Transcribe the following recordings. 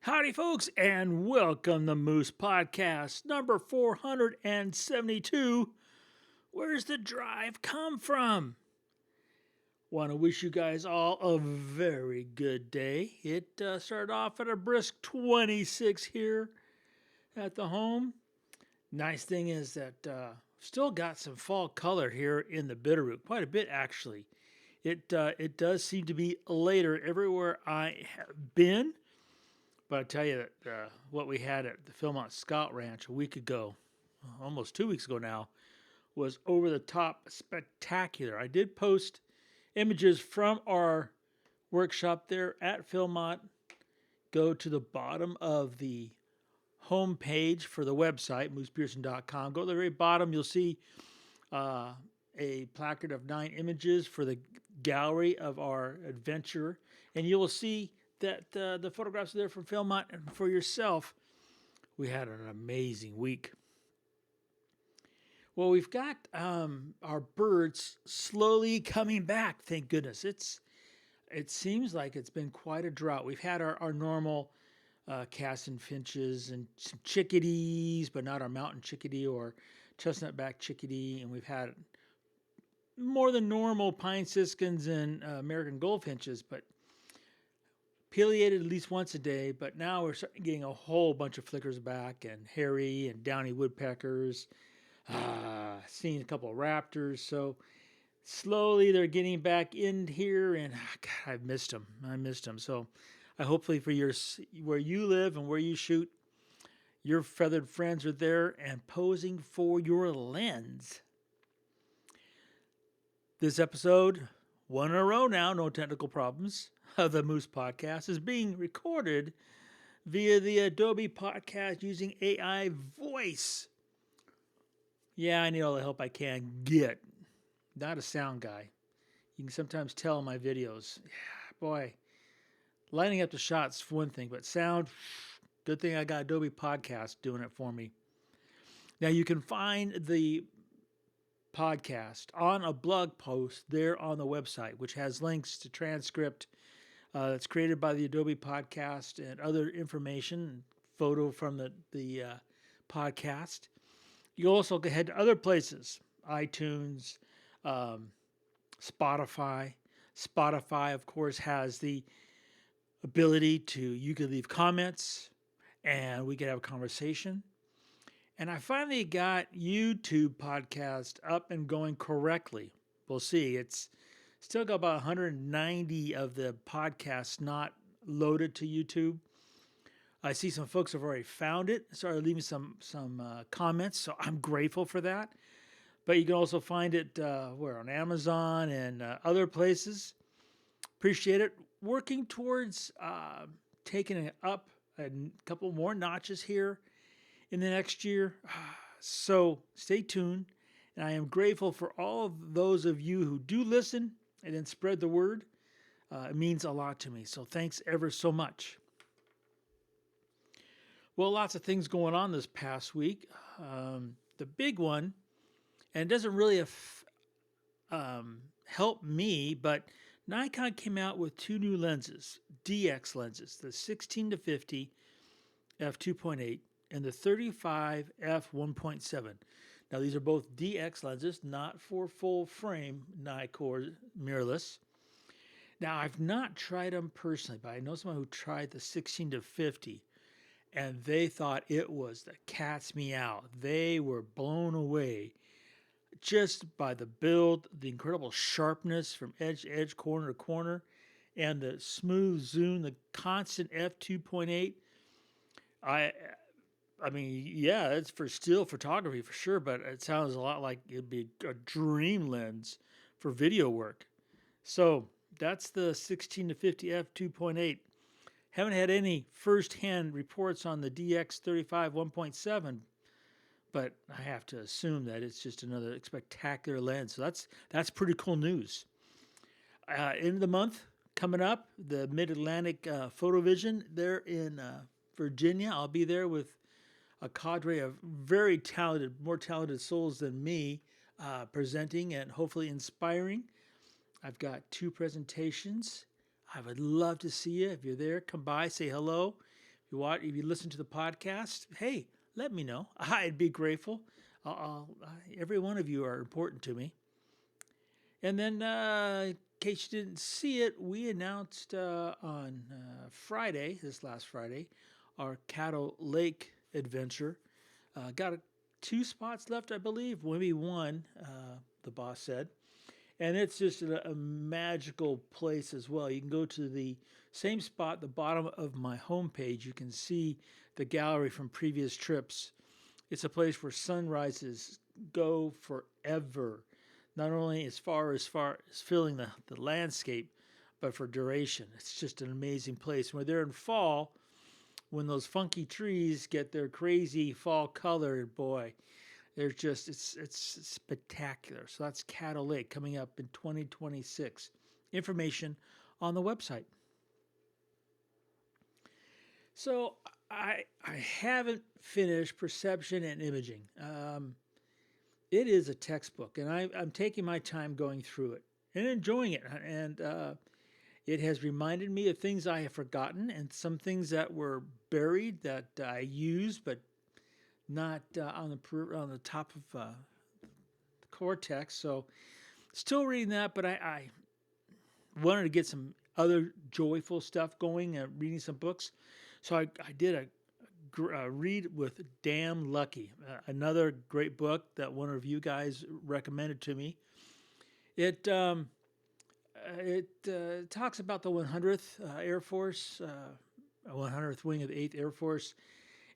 Howdy, folks, and welcome to Moose Podcast number 472. Where's the drive come from? Want to wish you guys all a very good day. It started off at a brisk 26 here at the home. Nice thing is that still got some fall color here in the Bitterroot, quite a bit actually. It does seem to be later everywhere I have been. But I tell you that what we had at the Philmont Scout Ranch a week ago, almost 2 weeks ago now, was over the top spectacular. I did post images from our workshop there at Philmont. Go to the bottom of the home page for the website, moosepearson.com. Go to the very bottom, you'll see a placard of 9 images for the gallery of our adventure, and you will see that the photographs are there from Philmont, and for yourself, we had an amazing week. Well, we've got our birds slowly coming back. Thank goodness. It seems like it's been quite a drought. We've had our normal cats and finches and some chickadees, but not our mountain chickadee or chestnut-backed chickadee, and we've had more than normal pine siskins and American goldfinches, but pileated at least once a day. But now we're getting a whole bunch of flickers back, and hairy and downy woodpeckers, seeing a couple of raptors. So slowly they're getting back in here, and God, I've missed them. I missed them. So I hopefully for where you live and where you shoot, your feathered friends are there and posing for your lens. This episode, one in a row now, no technical problems, of the Moose Podcast is being recorded via the Adobe Podcast using AI voice. Yeah, I need all the help I can get. Not a sound guy. You can sometimes tell in my videos. Yeah, boy, lining up the shots is one thing, but sound, good thing I got Adobe Podcast doing it for me. Now you can find the podcast on a blog post there on the website, which has links to transcript that's created by the Adobe Podcast and other information, photo from the podcast. You also can head to other places, iTunes, Spotify. Spotify, of course, has the ability you can leave comments and we can have a conversation. And I finally got YouTube podcast up and going correctly. We'll see. It's still got about 190 of the podcasts not loaded to YouTube. I see some folks have already found it, started leaving some comments, so I'm grateful for that. But you can also find it on Amazon and other places. Appreciate it. Working towards taking it up a couple more notches here in the next year. So stay tuned. And I am grateful for all of those of you who do listen and then spread the word. It means a lot to me. So thanks ever so much. Well, lots of things going on this past week. The big one, and it doesn't really help me, but Nikon came out with 2 new lenses, DX lenses, the 16-50 f2.8 and the 35 f1.7. Now, these are both DX lenses, not for full frame Nikkor mirrorless. Now, I've not tried them personally, but I know someone who tried the 16-50, and they thought it was the cat's meow. They were blown away just by the build, the incredible sharpness from edge to edge, corner to corner, and the smooth zoom, the constant f2.8. I mean, yeah, it's for still photography for sure, but it sounds a lot like it'd be a dream lens for video work. So that's the 16-50 f2.8. Haven't had any first-hand reports on the DX35 1.7, but I have to assume that it's just another spectacular lens. So that's pretty cool news. End of the month coming up, the Mid-Atlantic Photovision there in Virginia. I'll be there with a cadre of very talented, more talented souls than me, presenting and hopefully inspiring. I've got 2 presentations. I would love to see you. If you're there, come by, say hello. if you listen to the podcast, hey, let me know. I'd be grateful. Every one of you are important to me. And then, in case you didn't see it, we announced on Friday, this last Friday, our Caddo Lake adventure. Got 2 spots left, I believe, maybe one, the boss said. And it's just a magical place as well. You can go to the same spot, the bottom of my homepage. You can see the gallery from previous trips. It's a place where sunrises go forever, not only as far as filling the landscape, but for duration. It's just an amazing place. When they're in fall, when those funky trees get their crazy fall color, boy, they're just it's spectacular. So that's Caddo Lake coming up in 2026. Information on the website. So I haven't finished Perception and Imaging. It is a textbook, and I'm taking my time going through it and enjoying it. And it has reminded me of things I have forgotten and some things that were buried that I used, but not on the top of the core text. So still reading that, but I wanted to get some other joyful stuff going, reading some books. So I did a read with Damn Lucky, another great book that one of you guys recommended to me. It talks about the 100th Air Force, 100th Wing of the 8th Air Force,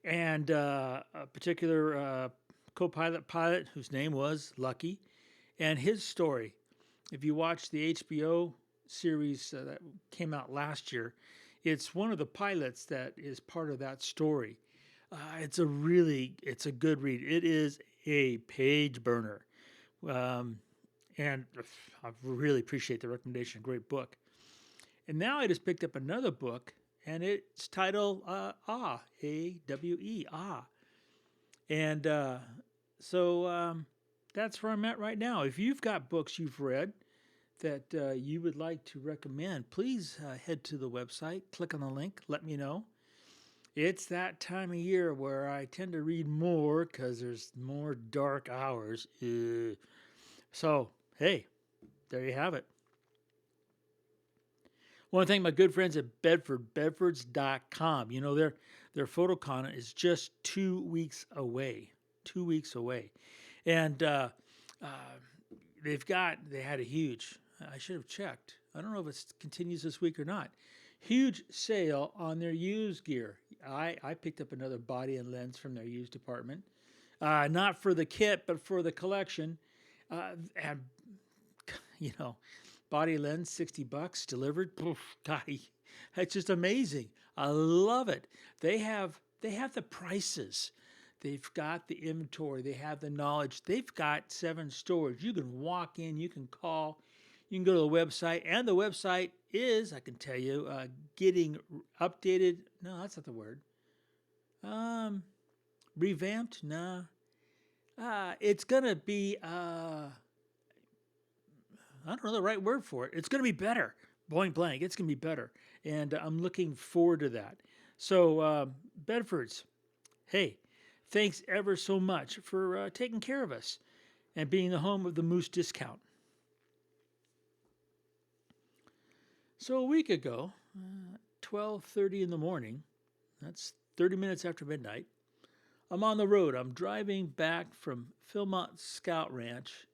and a particular co-pilot pilot whose name was Lucky, and his story. If you watch the HBO series that came out last year, it's one of the pilots that is part of that story. It's a good read. It is a page burner. And I really appreciate the recommendation. Great book. And now I just picked up another book, and it's titled Ah, A-W-E, Ah. And so that's where I'm at right now. If you've got books you've read that you would like to recommend, please head to the website, click on the link, let me know. It's that time of year where I tend to read more because there's more dark hours. So, hey, there you have it. I want to thank my good friends at Bedford, bedfords.com. You know, their photocon is just 2 weeks away. 2 weeks away. And they had a huge, I should have checked. I don't know if it continues this week or not. Huge sale on their used gear. I picked up another body and lens from their used department. Not for the kit, but for the collection. And, you know, body lens, $60 delivered. Poof, God, it's just amazing. I love it. They have the prices. They've got the inventory. They have the knowledge. They've got 7 stores. You can walk in. You can call. You can go to the website. And the website is, I can tell you, getting updated. No, that's not the word. Revamped? Nah. It's going to be, I don't know the right word for it. It's going to be better. Point blank. It's going to be better. And I'm looking forward to that. So, Bedfords, hey, thanks ever so much for taking care of us and being the home of the Moose Discount. So a week ago, 12:30 in the morning, that's 30 minutes after midnight, I'm on the road. I'm driving back from Philmont Scout Ranch,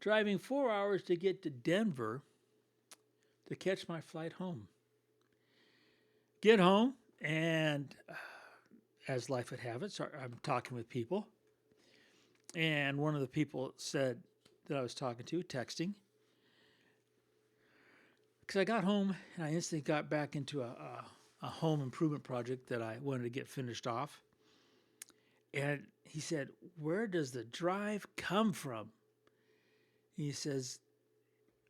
driving 4 hours to get to Denver to catch my flight home. Get home, and as life would have it, I'm talking with people. And one of the people said that I was talking to, texting, because I got home and I instantly got back into a home improvement project that I wanted to get finished off. And he said, "Where does the drive come from?" He says,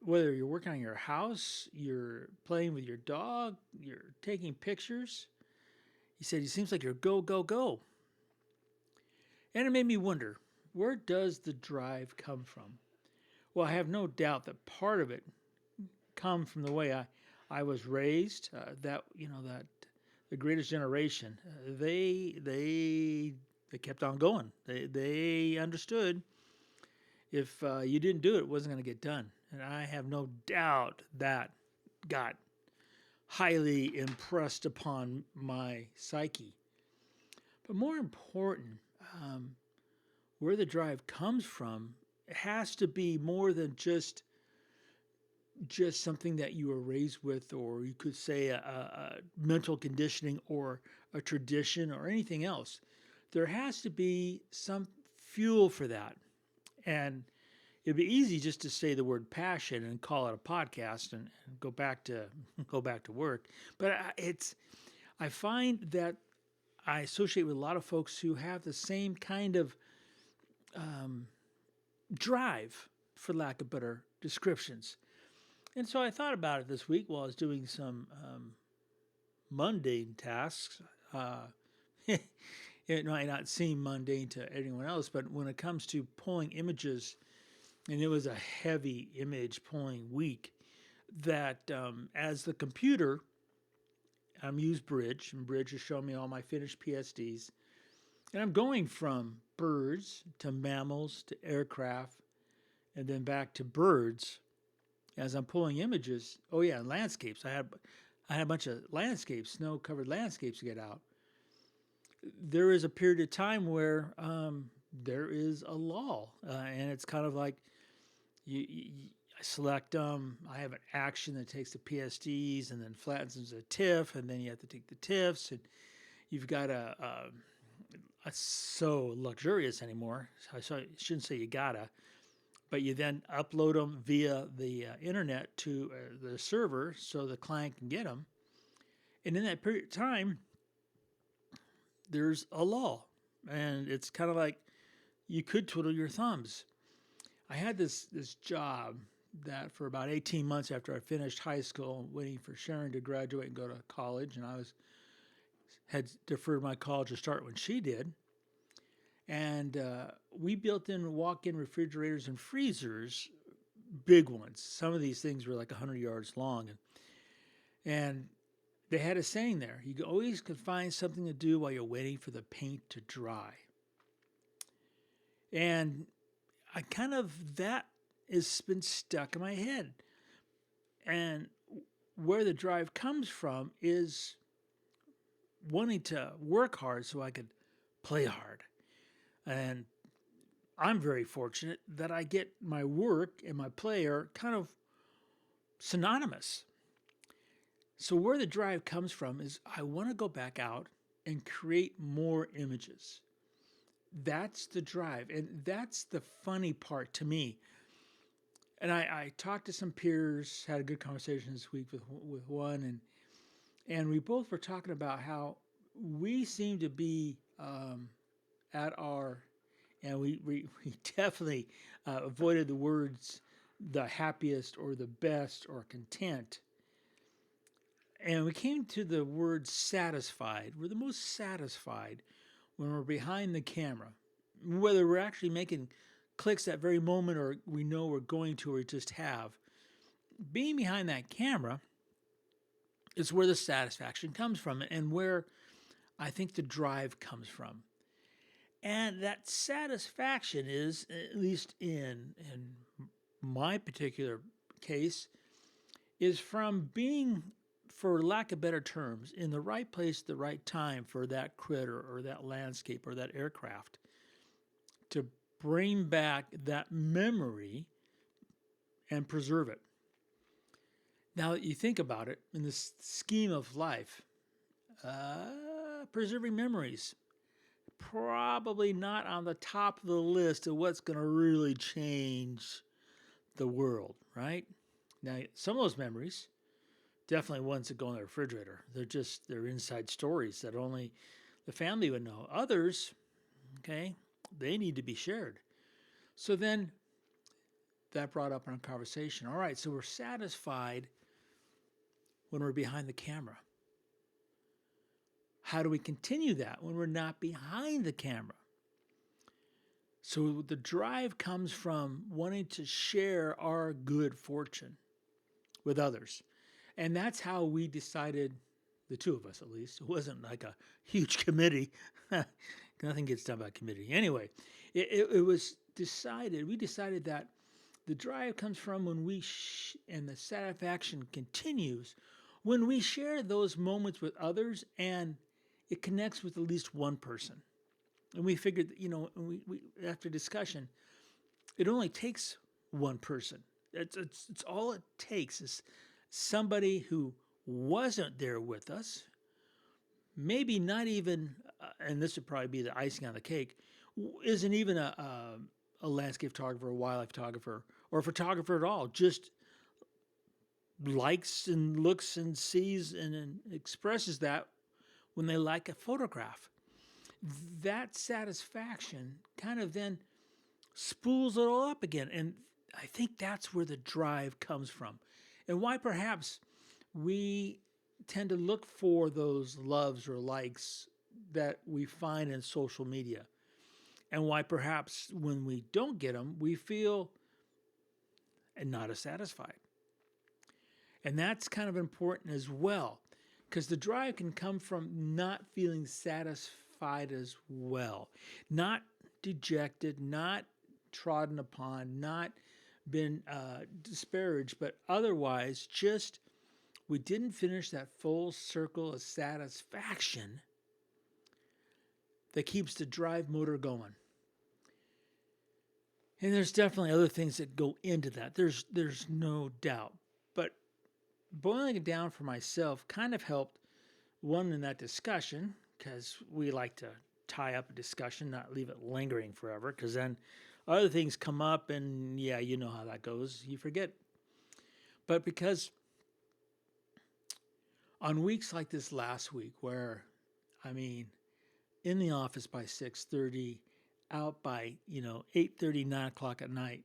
whether you're working on your house, you're playing with your dog, you're taking pictures. He said, "It seems like you're go, go, go." And it made me wonder, where does the drive come from? Well, I have no doubt that part of it come from the way I was raised, that the Greatest Generation, they kept on going. They understood if you didn't do it, it wasn't going to get done. And I have no doubt that got highly impressed upon my psyche. But more important, um, where the drive comes from has to be more than just something that you were raised with, or you could say a mental conditioning or a tradition or anything else. There has to be some fuel for that. And it'd be easy just to say the word passion and call it a podcast and go back to go back to work. But I find that I associate with a lot of folks who have the same kind of um, drive, for lack of better descriptions. And so I thought about it this week while I was doing some mundane tasks. It might not seem mundane to anyone else, but when it comes to pulling images, and it was a heavy image pulling week, that as the computer, I'm used Bridge, and Bridge is showing me all my finished PSDs, and I'm going from birds to mammals to aircraft, and then back to birds as I'm pulling images. Oh yeah, and landscapes. I had a bunch of landscapes, snow-covered landscapes to get out. There is a period of time where there is a lull, and it's kind of like I select I have an action that takes the PSDs and then flattens as a TIFF, and then you have to take the TIFFs, and you've got it's so luxurious anymore. So I shouldn't say you gotta, but you then upload them via the internet to the server so the client can get them. And in that period of time, there's a lull, and it's kind of like you could twiddle your thumbs. I had this job that for about 18 months after I finished high school, waiting for Sharon to graduate and go to college, and had deferred my college to start when she did. And we built in walk-in refrigerators and freezers, big ones. Some of these things were like 100 yards long, and they had a saying there: you always could find something to do while you're waiting for the paint to dry. And I kind of that has been stuck in my head. And where the drive comes from is wanting to work hard so I could play hard. And I'm very fortunate that I get my work and my play are kind of synonymous. So where the drive comes from is I want to go back out and create more images. That's the drive. And that's the funny part to me. And I talked to some peers, had a good conversation this week with one, and we both were talking about how we seem to be at our, and we definitely avoided the words the happiest or the best or content. And we came to the word satisfied. We're the most satisfied when we're behind the camera, whether we're actually making clicks that very moment or we know we're going to or just have. Being behind that camera is where the satisfaction comes from and where I think the drive comes from. And that satisfaction is, at least in my particular case, is from being, for lack of better terms, in the right place at the right time for that critter or that landscape or that aircraft, to bring back that memory and preserve it. Now that you think about it, in this scheme of life, preserving memories, probably not on the top of the list of what's going to really change the world, right? Now, some of those memories, definitely ones that go in the refrigerator. They're inside stories that only the family would know. Others, okay, they need to be shared. So then that brought up our conversation. All right, so we're satisfied when we're behind the camera. How do we continue that when we're not behind the camera? So the drive comes from wanting to share our good fortune with others. And that's how we decided the two of us at least. It wasn't like a huge committee. Nothing gets done by committee. Anyway, it was decided, we decided that the drive comes from when and the satisfaction continues when we share those moments with others and it connects with at least one person. And we figured, we after discussion, it only takes one person. It's all it takes is somebody who wasn't there with us, maybe not even, and this would probably be the icing on the cake, isn't even a landscape photographer, a wildlife photographer, or a photographer at all, just likes and looks and sees and expresses that when they like a photograph. That satisfaction kind of then spools it all up again. And I think that's where the drive comes from. And why perhaps we tend to look for those loves or likes that we find in social media. And why perhaps when we don't get them, we feel not as satisfied. And that's kind of important as well, because the drive can come from not feeling satisfied as well, not dejected, not trodden upon, not been disparaged, but otherwise just we didn't finish that full circle of satisfaction that keeps the drive motor going. And there's definitely other things that go into that. There's no doubt. But boiling it down for myself kind of helped, one, in that discussion, because we like to tie up a discussion, not leave it lingering forever, because then other things come up and yeah, you know how that goes. You forget. But because on weeks like this last week where, in the office by 6:30, out by, 8:30, 9 o'clock at night,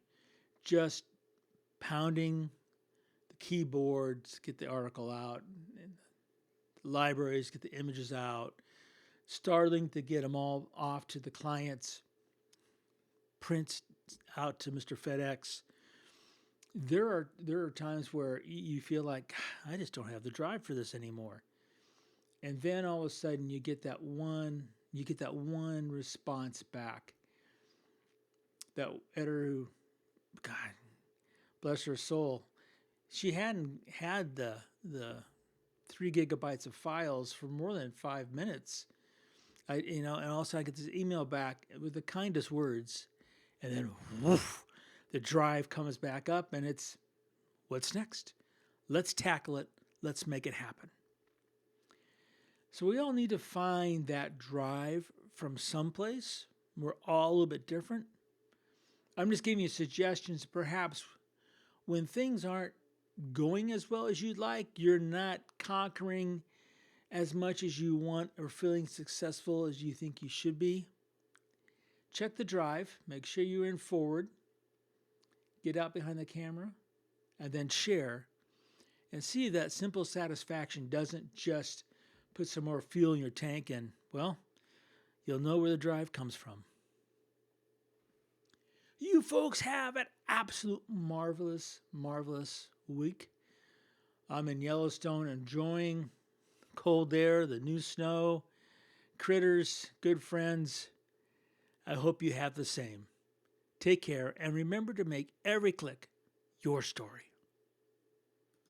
just pounding the keyboards, get the article out, and the libraries, get the images out, starting to get them all off to the clients, prints out to Mr. FedEx. There are times where you feel like, I just don't have the drive for this anymore. And then all of a sudden you get that one response back. That editor who, God bless her soul, she hadn't had the 3 gigabytes of files for more than 5 minutes. And also I get this email back with the kindest words, and then woof, the drive comes back up, and it's, what's next? Let's tackle it. Let's make it happen. So we all need to find that drive from someplace. We're all a little bit different. I'm just giving you suggestions. Perhaps when things aren't going as well as you'd like, you're not conquering as much as you want or feeling successful as you think you should be. Check the drive. Make sure you're in forward. Get out behind the camera and then share and see that simple satisfaction doesn't just put some more fuel in your tank and, well, you'll know where the drive comes from. You folks have an absolute marvelous, marvelous week. I'm in Yellowstone enjoying cold air, the new snow, critters, good friends. I hope you have the same. Take care and remember to make every click your story.